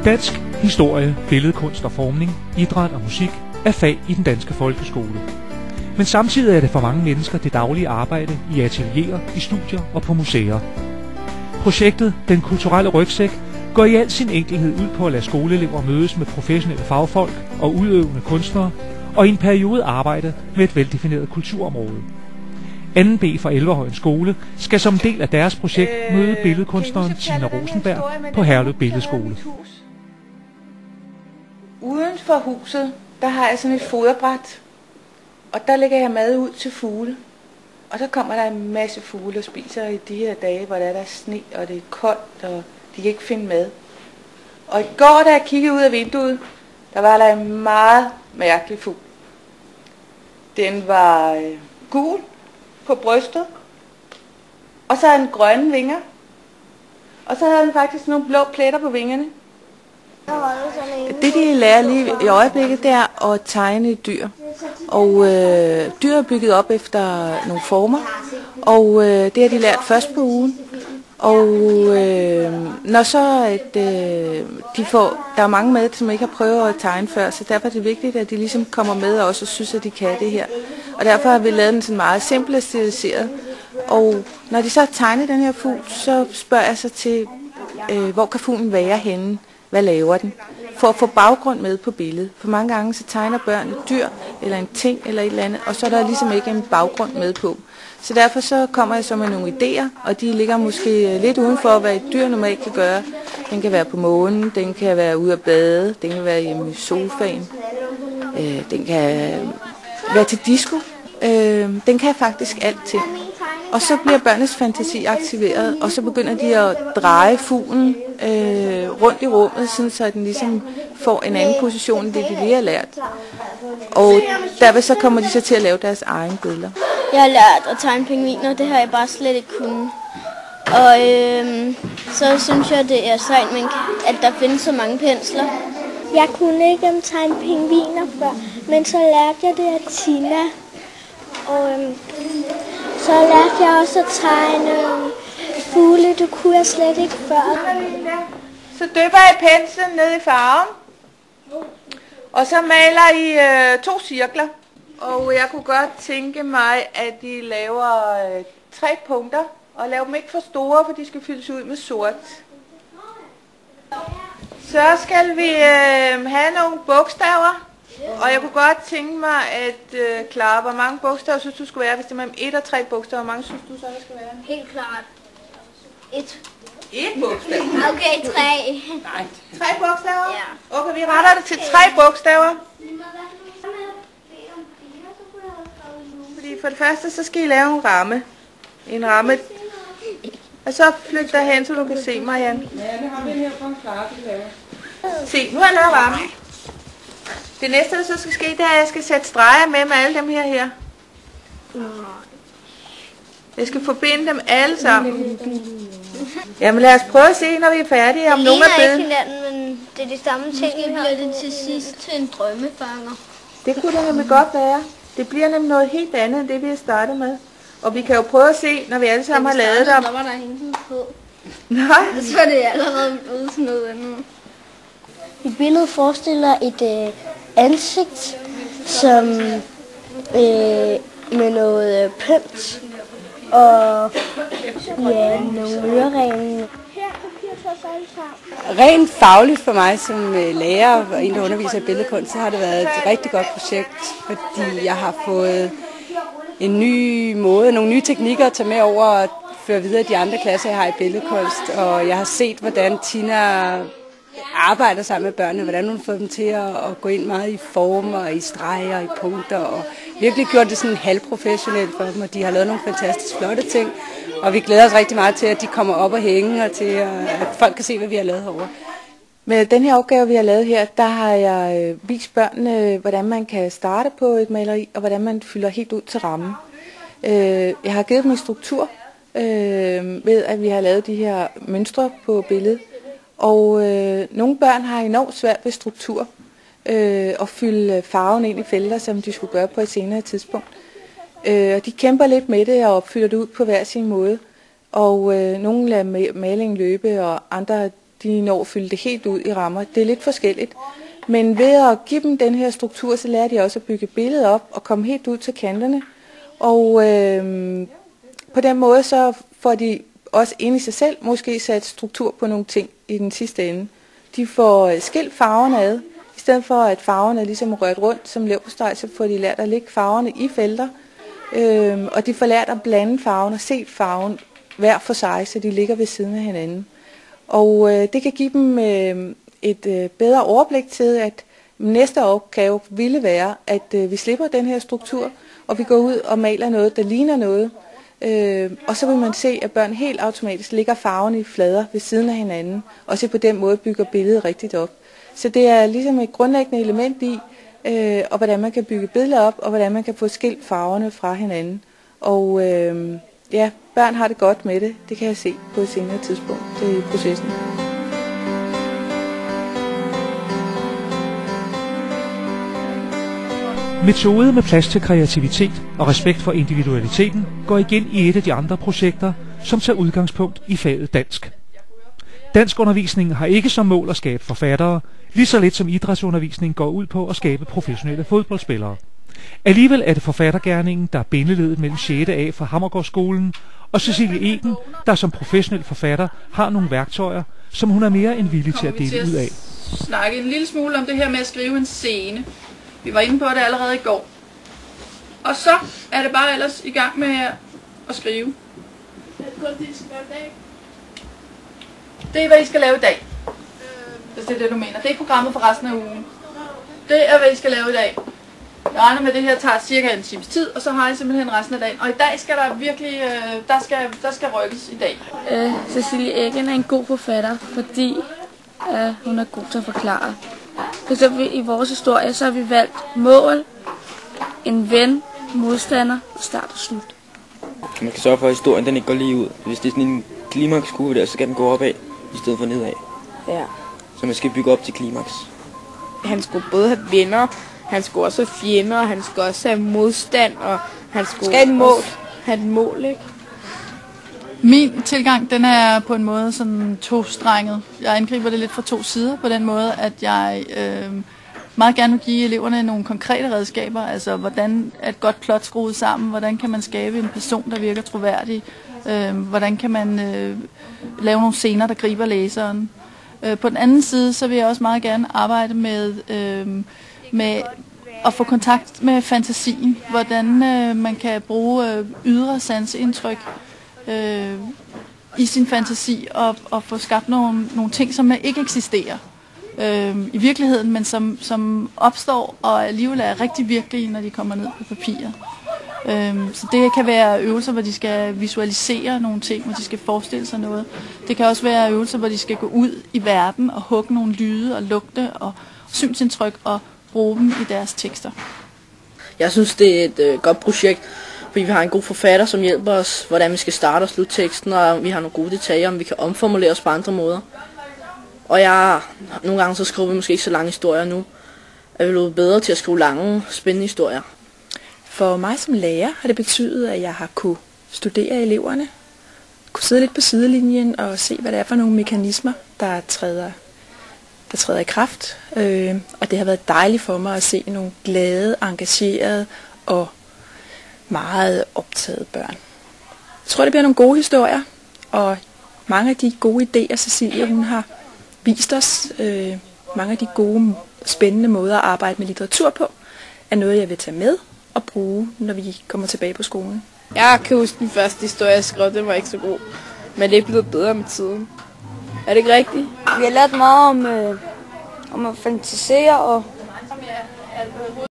Dansk, historie, billedkunst og formning, idræt og musik er fag i den danske folkeskole. Men samtidig er det for mange mennesker det daglige arbejde i atelierer, i studier og på museer. Projektet Den Kulturelle Rygsæk går i al sin enkelhed ud på at lade skoleelever mødes med professionelle fagfolk og udøvende kunstnere, og i en periode arbejde med et veldefineret kulturområde. 2B fra Elverhøjen Skole skal som del af deres projekt møde billedkunstneren Tina Rosenberg på Herlev Billedskole. Uden for huset, der har jeg sådan et foderbræt, og der lægger jeg mad ud til fugle. Og så kommer der en masse fugle og spiser i de her dage, hvor der er sne, og det er koldt, og de kan ikke finde mad. Og i går, da jeg kiggede ud af vinduet, der var der en meget mærkelig fugl. Den var gul på brystet, og så havde den grønne vinger, og så havde den faktisk nogle blå pletter på vingerne. Det de lærer lige i øjeblikket, det er at tegne et dyr. Og dyr er bygget op efter nogle former, og det har de lært først på ugen. Og når så der er mange med, som ikke har prøvet at tegne før, så derfor er det vigtigt, at de ligesom kommer med og også synes, at de kan det her. Og derfor har vi lavet den sådan meget simpel og stiliseret. Og når de så har tegnet den her fugl, så spørger jeg så til, hvor kan fuglen være henne? Hvad laver den? For at få baggrund med på billedet. For mange gange så tegner børn et dyr, eller en ting, eller et eller andet, og så er der ligesom ikke en baggrund med på. Så derfor så kommer jeg så med nogle idéer, og de ligger måske lidt udenfor, hvad et dyr normalt kan gøre. Den kan være på månen, den kan være ude at bade, den kan være hjemme i sofaen, den kan være til disco. Den kan faktisk alting. Og så bliver børnenes fantasi aktiveret, og så begynder de at dreje fuglen rundt i rummet, sådan så den ligesom får en anden position end det, de lige har lært. Og derved så kommer de så til at lave deres egne billeder. Jeg har lært at tegne pingviner, det har jeg bare slet ikke kunnet. Og så synes jeg, det er sejt, at der findes så mange pensler. Jeg kunne ikke tegne pingviner før, men så lærte jeg det af Tina. Og så lærte jeg også at tegne fugle, det kunne jeg slet ikke før. Så dypper jeg penslen ned i farven, og så maler I 2 cirkler. Og jeg kunne godt tænke mig, at I laver 3 punkter, og laver dem ikke for store, for de skal fyldes ud med sort. Så skal vi have nogle bogstaver. Og jeg kunne godt tænke mig at Clara, hvor mange bogstaver synes du skulle være, hvis det er mellem 1 og 3 bogstaver, hvor mange synes du så der skal være? Helt klart. 1. 1 bogstav? Okay, 3. Nej, 3 bogstaver? Ja. Okay, vi retter det til 3 bogstaver. Fordi for det første, så skal I lave en ramme. En ramme. Og så flyt derhen, så du kan se mig, Jan. Ja, det har vi her på en Clara, vi laver. Se, nu har jeg lavet ramme. Det næste, der så skal ske, det er, at jeg skal sætte streger med alle dem her. Jeg skal forbinde dem alle sammen. Jamen lad os prøve at se, når vi er færdige, om nogen er bedre. Det ligner ikke hinanden, men det er de samme ting. Det bliver det til sidst til en drømmefanger. Det kunne det nemlig godt være. Det bliver nemlig noget helt andet, end det vi har startet med. Og vi kan jo prøve at se, når vi alle sammen har lavet dem. Der var der hængt på. Nej. Så er det allerede blevet sådan noget andet. Et billede forestiller et ansigt, som med noget pynt og nogle øreringe. Rent fagligt for mig som lærer og en, der underviser i billedkunst, så har det været et rigtig godt projekt, fordi jeg har fået en ny måde, nogle nye teknikker at tage med over og føre videre i de andre klasser, jeg har i billedkunst. Og jeg har set, hvordan Tina arbejder sammen med børnene, hvordan hun får dem til at gå ind meget i former, i streger, i punkter, og virkelig gjort det sådan halvprofessionelt for dem, og de har lavet nogle fantastisk flotte ting, og vi glæder os rigtig meget til, at de kommer op og hænge, og til at folk kan se, hvad vi har lavet herovre. Med den her opgave, vi har lavet her, der har jeg vist børnene, hvordan man kan starte på et maleri, og hvordan man fylder helt ud til rammen. Jeg har givet dem en struktur, ved at vi har lavet de her mønstre på billedet. Og nogle børn har enormt svært ved struktur og fylde farven ind i felter, som de skulle gøre på et senere tidspunkt. Og de kæmper lidt med det og fylder det ud på hver sin måde. Og nogle lader malingen løbe, og andre de når at fylde det helt ud i rammer. Det er lidt forskelligt. Men ved at give dem den her struktur, så lærer de også at bygge billedet op og komme helt ud til kanterne. Og på den måde så får de også inde i sig selv måske sat struktur på nogle ting i den sidste ende. De får skilt farverne ad. I stedet for at farverne er ligesom rørt rundt som leverpostej, så får de lært at lægge farverne i felter. Og de får lært at blande farven og se farven hver for sig, så de ligger ved siden af hinanden. Og det kan give dem et bedre overblik til, at næste opgave ville være, at vi slipper den her struktur, og vi går ud og maler noget, der ligner noget. Og så vil man se, at børn helt automatisk lægger farverne i flader ved siden af hinanden, og så på den måde bygger billedet rigtigt op. Så det er ligesom et grundlæggende element i, og hvordan man kan bygge billeder op, og hvordan man kan få skilt farverne fra hinanden. Og ja, børn har det godt med det. Det kan jeg se på et senere tidspunkt i processen. Metode med plads til kreativitet og respekt for individualiteten går igen i et af de andre projekter, som tager udgangspunkt i faget dansk. Danskundervisningen har ikke som mål at skabe forfattere, lige så lidt som idrætsundervisningen går ud på at skabe professionelle fodboldspillere. Alligevel er det forfattergerningen, der er bindeledet mellem 6. A fra Hammergårdsskolen, og Cecilie Egen, der som professionel forfatter har nogle værktøjer, som hun er mere end villig til at dele ud af. Snakke en lille smule om det her med at skrive en scene. Vi var inde på det allerede i går. Og så er det bare ellers i gang med at skrive. Det er, hvad I skal lave i dag. Hvis det er det, du mener. Det er programmet for resten af ugen. Det er, hvad I skal lave i dag. Jeg regner med, at det her tager cirka en times tid, og så har I simpelthen resten af dagen. Og i dag skal der virkelig, der skal rykkes i dag. Cecilie Egen er en god forfatter, fordi hun er god til at forklare. For eksempel i vores historie, så har vi valgt mål, en ven, modstander, start og slut. Man kan sørge for, at historien den ikke går lige ud. Hvis det er sådan en klimakskurve der, så skal den gå opad, i stedet for nedad. Ja. Så man skal bygge op til klimaks. Han skulle både have venner, han skulle også have fjender, og han skulle også have modstand, og han skulle have et mål, ikke? Min tilgang, den er på en måde sådan tostrenget. Jeg angriber det lidt fra to sider på den måde, at jeg meget gerne vil give eleverne nogle konkrete redskaber. Altså, hvordan er et godt plot skruet sammen? Hvordan kan man skabe en person, der virker troværdig? Hvordan kan man lave nogle scener, der griber læseren? På den anden side, så vil jeg også meget gerne arbejde med at få kontakt med fantasien. Hvordan man kan bruge ydre sanseindtryk i sin fantasi og få skabt nogle ting, som ikke eksisterer i virkeligheden, men som opstår og alligevel er rigtig virkelige, når de kommer ned på papir. Så det kan være øvelser, hvor de skal visualisere nogle ting, hvor de skal forestille sig noget. Det kan også være øvelser, hvor de skal gå ud i verden og hugge nogle lyde og lugte og synsindtryk og bruge dem i deres tekster. Jeg synes, det er et godt projekt, fordi vi har en god forfatter, som hjælper os, hvordan vi skal starte og slutte teksten, og vi har nogle gode detaljer, om vi kan omformulere os på andre måder. Og nogle gange så skriver vi måske ikke så lange historier nu. Jeg vil blive bedre til at skrive lange, spændende historier. For mig som lærer har det betydet, at jeg har kunne studere eleverne, kunne sidde lidt på sidelinjen og se, hvad det er for nogle mekanismer, der træder i kraft. Og det har været dejligt for mig at se nogle glade, engagerede og meget optagede børn. Jeg tror, det bliver nogle gode historier, og mange af de gode idéer, Cecilie hun har vist os, mange af de gode, spændende måder at arbejde med litteratur på, er noget, jeg vil tage med og bruge, når vi kommer tilbage på skolen. Jeg kan huske den første historie, jeg skrev, den var ikke så god, men det er blevet bedre med tiden. Er det ikke rigtigt? Vi har lært meget om at fantasere og